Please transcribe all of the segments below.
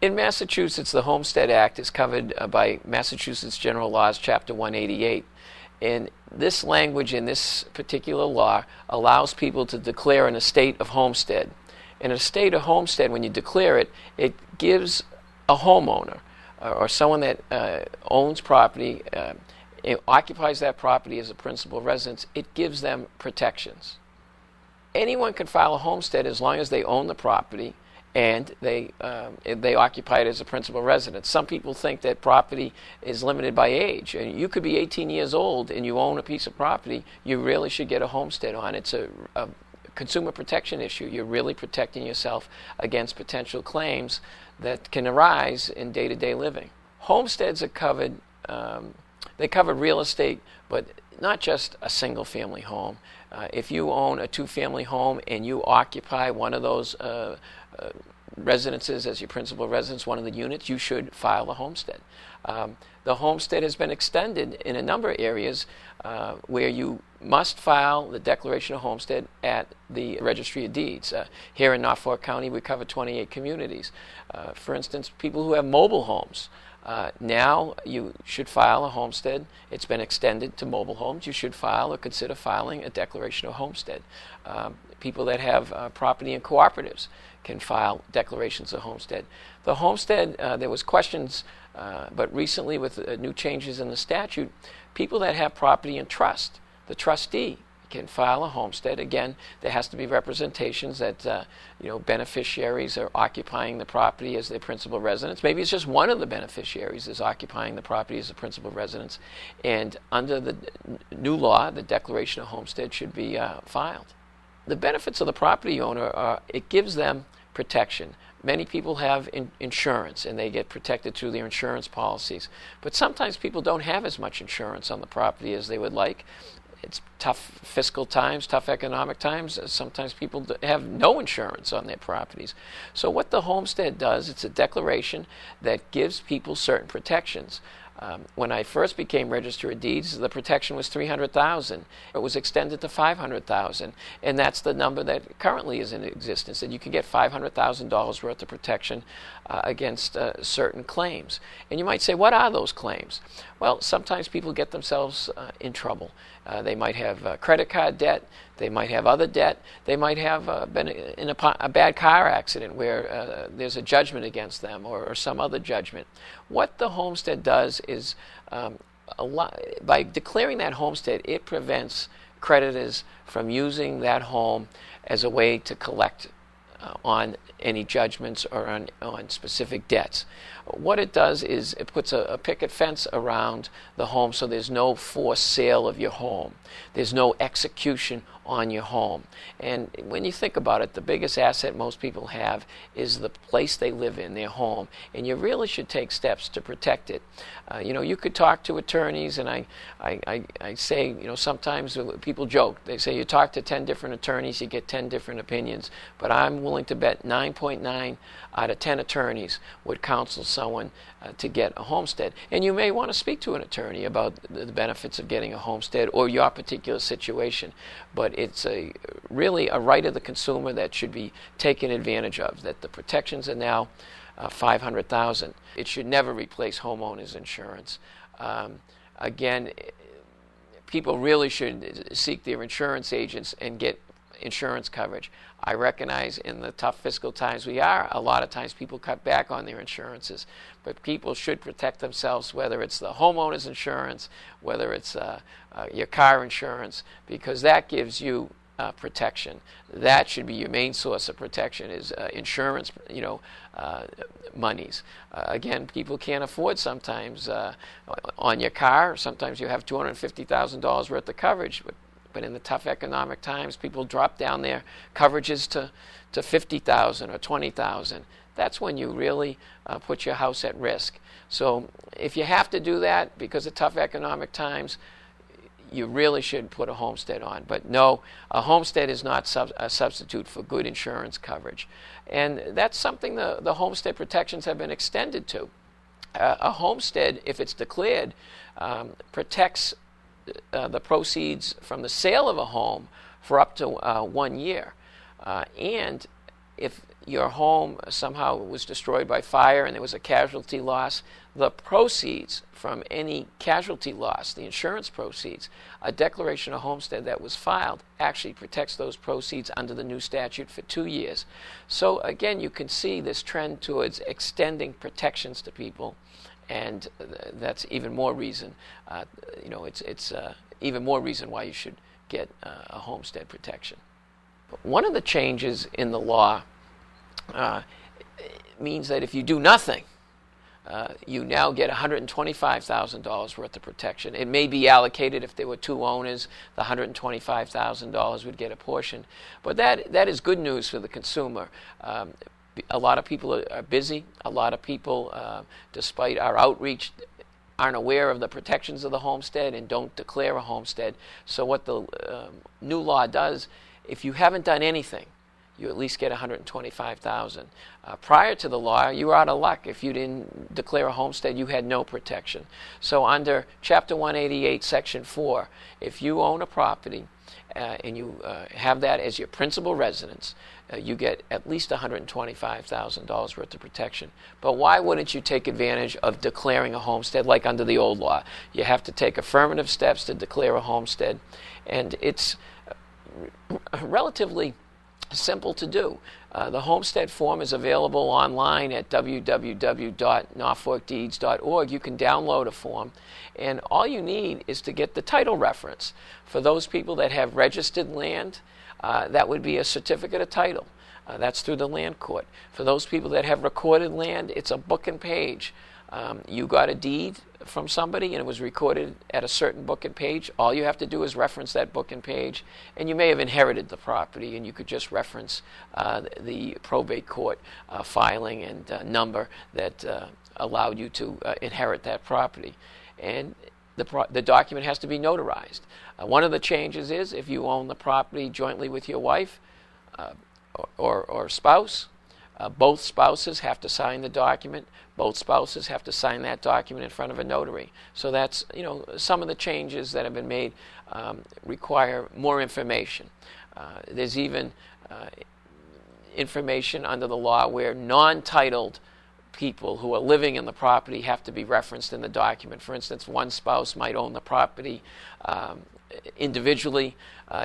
In Massachusetts, the Homestead Act is covered by Massachusetts General Laws, Chapter 188. And this language in this particular law allows people to declare an estate of homestead. In an estate of homestead, when you declare it, it gives a homeowner or someone that owns property, occupies that property as a principal residence, it gives them protections. Anyone can file a homestead as long as they own the property and they occupy it as a principal residence. Some people think that property is limited by age. And you could be 18 years old and you own a piece of property, you really should get a homestead on. It's a consumer protection issue. You're really protecting yourself against potential claims that can arise in day-to-day living. Homesteads are covered, they cover real estate, but not just a single-family home. If you own a two-family home and you occupy one of those residences as your principal residence, one of the units, you should file a homestead. The homestead has been extended in a number of areas where you must file the declaration of homestead at the Registry of Deeds. Here in Norfolk County, we cover 28 communities. For instance, people who have mobile homes. Now you should file a homestead. It's been extended to mobile homes. You should file or consider filing a declaration of homestead. People that have property in cooperatives can file declarations of homestead. The homestead, there was questions, but recently with new changes in the statute, people that have property in trust, the trustee can file a homestead. Again, there has to be representations that beneficiaries are occupying the property as their principal residence. Maybe it's just one of the beneficiaries is occupying the property as a principal residence. And under the new law, the declaration of homestead should be filed. The benefits of the property owner are it gives them protection. Many people have insurance and they get protected through their insurance policies. But sometimes people don't have as much insurance on the property as they would like. It's tough fiscal times, tough economic times. Sometimes people have no insurance on their properties. So what the homestead does, it's a declaration that gives people certain protections. When I first became Register of Deeds, the protection was $300,000. It was extended to $500,000, and that's the number that currently is in existence. And you can get $500,000 worth of protection against certain claims. And you might say, what are those claims? Well, sometimes people get themselves in trouble. They might have credit card debt. They might have other debt. They might have been in a bad car accident where there's a judgment against them or some other judgment. What the homestead does is, by declaring that homestead, it prevents creditors from using that home as a way to collect on any judgments or on specific debts. What it does is it puts a picket fence around the home so there's no forced sale of your home. There's no execution on your home. And when you think about it, the biggest asset most people have is the place they live in, their home. And you really should take steps to protect it. You could talk to attorneys, and I say, sometimes people joke. They say you talk to 10 different attorneys, you get 10 different opinions. But I'm willing to bet 9.9 out of 10 attorneys would counsel someone to get a homestead. And you may want to speak to an attorney about the benefits of getting a homestead or your particular situation. But it's really a right of the consumer that should be taken advantage of, that the protections are now $500,000. It should never replace homeowners insurance. Again, people really should seek their insurance agents and get insurance coverage. I recognize in the tough fiscal times we are, a lot of times people cut back on their insurances, but people should protect themselves, whether it's the homeowner's insurance, whether it's your car insurance, because that gives you protection. That should be your main source of protection is insurance, monies. Again, people can't afford sometimes on your car. Sometimes you have $250,000 worth of coverage, but in the tough economic times, people drop down their coverages to $50,000 or $20,000. That's when you really put your house at risk. So if you have to do that because of tough economic times, you really should put a homestead on. But no, a homestead is not a substitute for good insurance coverage. And that's something the homestead protections have been extended to. A homestead, if it's declared, protects the proceeds from the sale of a home for up to 1 year. And if your home somehow was destroyed by fire and there was a casualty loss, the proceeds from any casualty loss, the insurance proceeds, a declaration of homestead that was filed actually protects those proceeds under the new statute for 2 years. So again, you can see this trend towards extending protections to people, and that's even more reason, it's even more reason why you should get a homestead protection. One of the changes in the law means that if you do nothing, you now get $125,000 worth of protection. It may be allocated if there were 2 owners, the $125,000 would get a portion. But that is good news for the consumer. A lot of people are busy. A lot of people, despite our outreach, aren't aware of the protections of the homestead and don't declare a homestead. So what the new law does, if you haven't done anything, you at least get $125,000. Prior to the law, you were out of luck. If you didn't declare a homestead, you had no protection. So under Chapter 188, Section 4, if you own a property and you have that as your principal residence, you get at least $125,000 worth of protection. But why wouldn't you take advantage of declaring a homestead like under the old law? You have to take affirmative steps to declare a homestead, and it's relatively simple to do. The homestead form is available online at www.norfolkdeeds.org. You can download a form, and all you need is to get the title reference. For those people that have registered land, that would be a certificate of title. That's through the land court. For those people that have recorded land, it's a book and page. You got a deed from somebody and it was recorded at a certain book and page. All you have to do is reference that book and page, and you may have inherited the property, and you could just reference the probate court filing and number that allowed you to inherit that property. And the document has to be notarized. One of the changes is if you own the property jointly with your wife or spouse, both spouses have to sign the document. Both spouses have to sign that document in front of a notary. So that's, some of the changes that have been made require more information. There's even information under the law where non-titled people who are living in the property have to be referenced in the document. For instance, one spouse might own the property individually,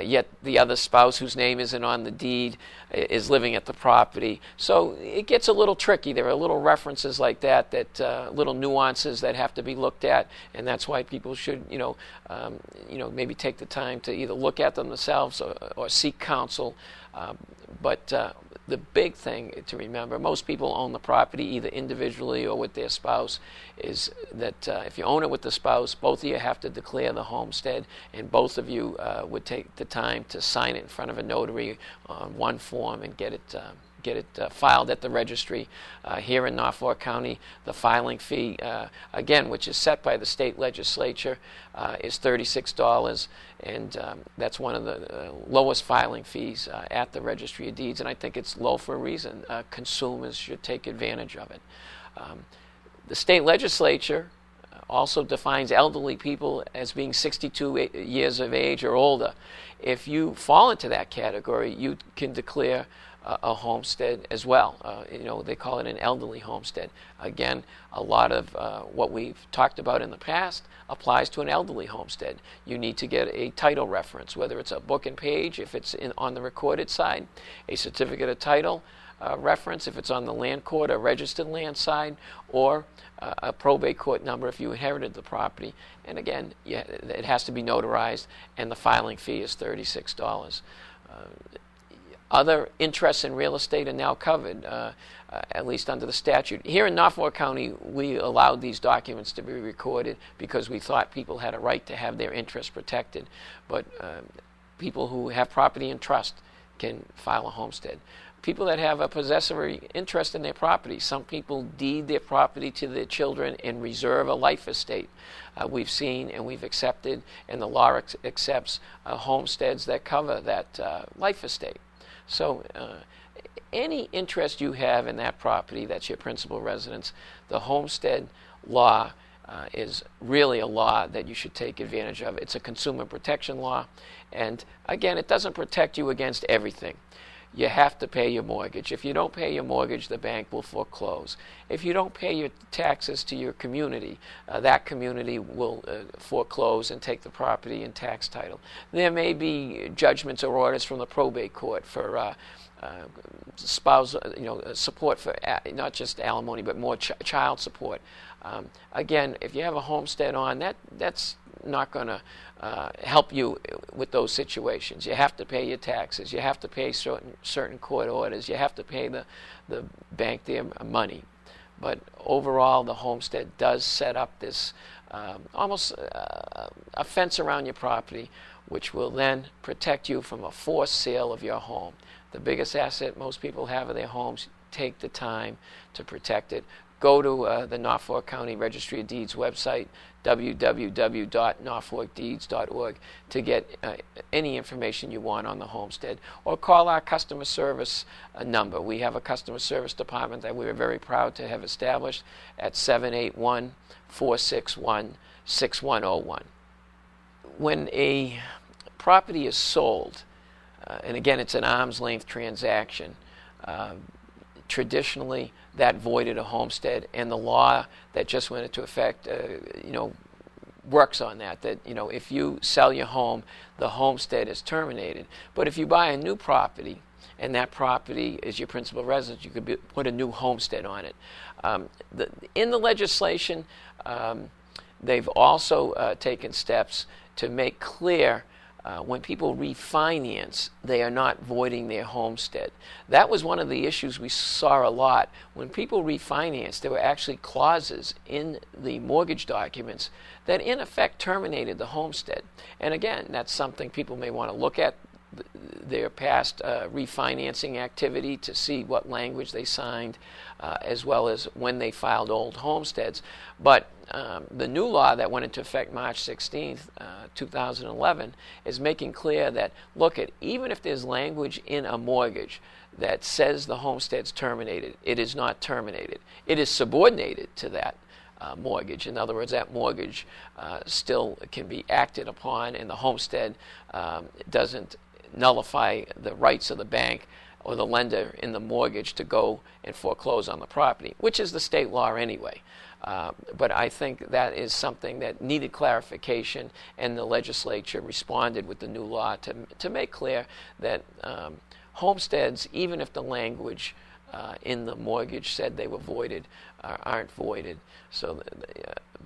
yet the other spouse whose name isn't on the deed is living at the property. So it gets a little tricky. There are little references like that, little nuances that have to be looked at, and that's why people should, maybe take the time to either look at them themselves or seek counsel. But the big thing to remember, most people own the property either individually or with their spouse, is that if you own it with the spouse, both of you have to declare the homestead, and both of you would take the time to sign it in front of a notary on one form and get it filed at the registry. Here in Norfolk County, the filing fee, again, which is set by the state legislature, is $36, and that's one of the lowest filing fees at the Registry of Deeds, and I think it's low for a reason. Consumers should take advantage of it. The state legislature also defines elderly people as being 62 years of age or older. If you fall into that category, you can declare a homestead as well. They call it an elderly homestead. Again, a lot of what we've talked about in the past applies to an elderly homestead. You need to get a title reference, whether it's a book and page if it's on the recorded side, a certificate of title reference if it's on the land court or registered land side, or a probate court number if you inherited the property. And again, it has to be notarized, and the filing fee is $36. Other interests in real estate are now covered, at least under the statute. Here in Norfolk County, we allowed these documents to be recorded because we thought people had a right to have their interests protected. But people who have property in trust can file a homestead. People that have a possessory interest in their property. Some people deed their property to their children and reserve a life estate. We've seen and we've accepted, and the law accepts homesteads that cover that life estate. So any interest you have in that property that's your principal residence, the homestead law is really a law that you should take advantage of. It's a consumer protection law, and again, it doesn't protect you against everything. you have to pay your mortgage. If you don't pay your mortgage, the bank will foreclose. If you don't pay your taxes to your community, that community will foreclose and take the property and tax title. There may be judgments or orders from the probate court for spousal, support for not just alimony, but more child support. Again, if you have a homestead on, that's not going to help you with those situations. You have to pay your taxes. You have to pay certain court orders. You have to pay the bank their money. But overall, the homestead does set up this almost a fence around your property, which will then protect you from a forced sale of your home. The biggest asset most people have of their homes, take the time to protect it. Go to the Norfolk County Registry of Deeds website, www.norfolkdeeds.org, to get any information you want on the homestead, or call our customer service number. We have a customer service department that we are very proud to have established at 781-461-6101. When a property is sold, and again it's an arm's length transaction, traditionally that voided a homestead, and the law that just went into effect works on that if you sell your home, the homestead is terminated. But if you buy a new property and that property is your principal residence, you could put a new homestead on it. In the legislation, they've also taken steps to make clear when people refinance, they are not voiding their homestead. That was one of the issues we saw a lot. When people refinanced, there were actually clauses in the mortgage documents that in effect terminated the homestead. And again, that's something people may want to look at their past refinancing activity to see what language they signed, as well as when they filed old homesteads. But the new law that went into effect March 16th, 2011, is making clear that, even if there's language in a mortgage that says the homestead's terminated, it is not terminated. It is subordinated to that mortgage. In other words, that mortgage still can be acted upon, and the homestead doesn't nullify the rights of the bank or the lender in the mortgage to go and foreclose on the property, which is the state law anyway. But I think that is something that needed clarification, and the legislature responded with the new law to make clear that homesteads, even if the language in the mortgage said they were voided, aren't voided. So,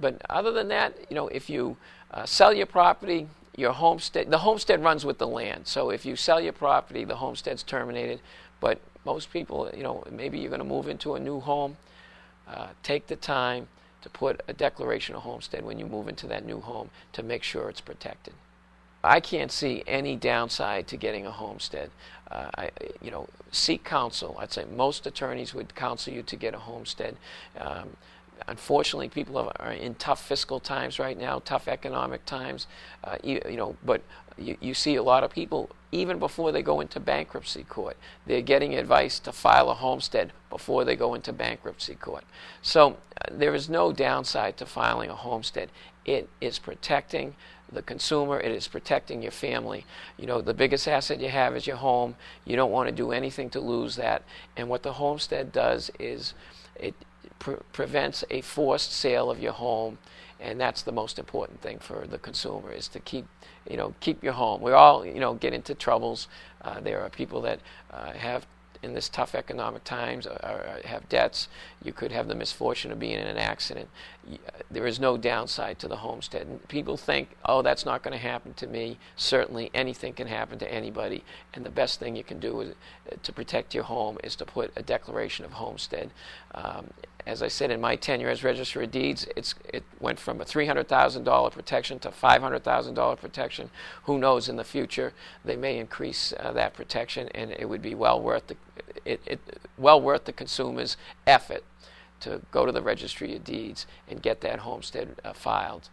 but other than that, if you sell your property, the homestead runs with the land. So if you sell your property, the homestead's terminated. But most people, maybe you're going to move into a new home. Take the time to put a declaration of homestead when you move into that new home to make sure it's protected. I can't see any downside to getting a homestead. Seek counsel. I'd say most attorneys would counsel you to get a homestead. Unfortunately, people are in tough fiscal times right now, tough economic times. But you see a lot of people, even before they go into bankruptcy court, they're getting advice to file a homestead before they go into bankruptcy court. So there is no downside to filing a homestead. It is protecting the consumer. It is protecting your family. The biggest asset you have is your home. You don't want to do anything to lose that. And what the homestead does is it prevents a forced sale of your home, and that's the most important thing for the consumer, is to keep your home. We all get into troubles. There are people that have, in this tough economic times, have debts. You could have the misfortune of being in an accident. There is no downside to the homestead. And people think, oh, that's not going to happen to me. Certainly anything can happen to anybody, and the best thing you can do is, to protect your home, is to put a declaration of homestead. As I said, in my tenure as Registrar of Deeds, it went from a $300,000 protection to $500,000 protection. Who knows, in the future they may increase that protection, and it would be well worth the consumer's effort to go to the Registry of Deeds and get that homestead filed.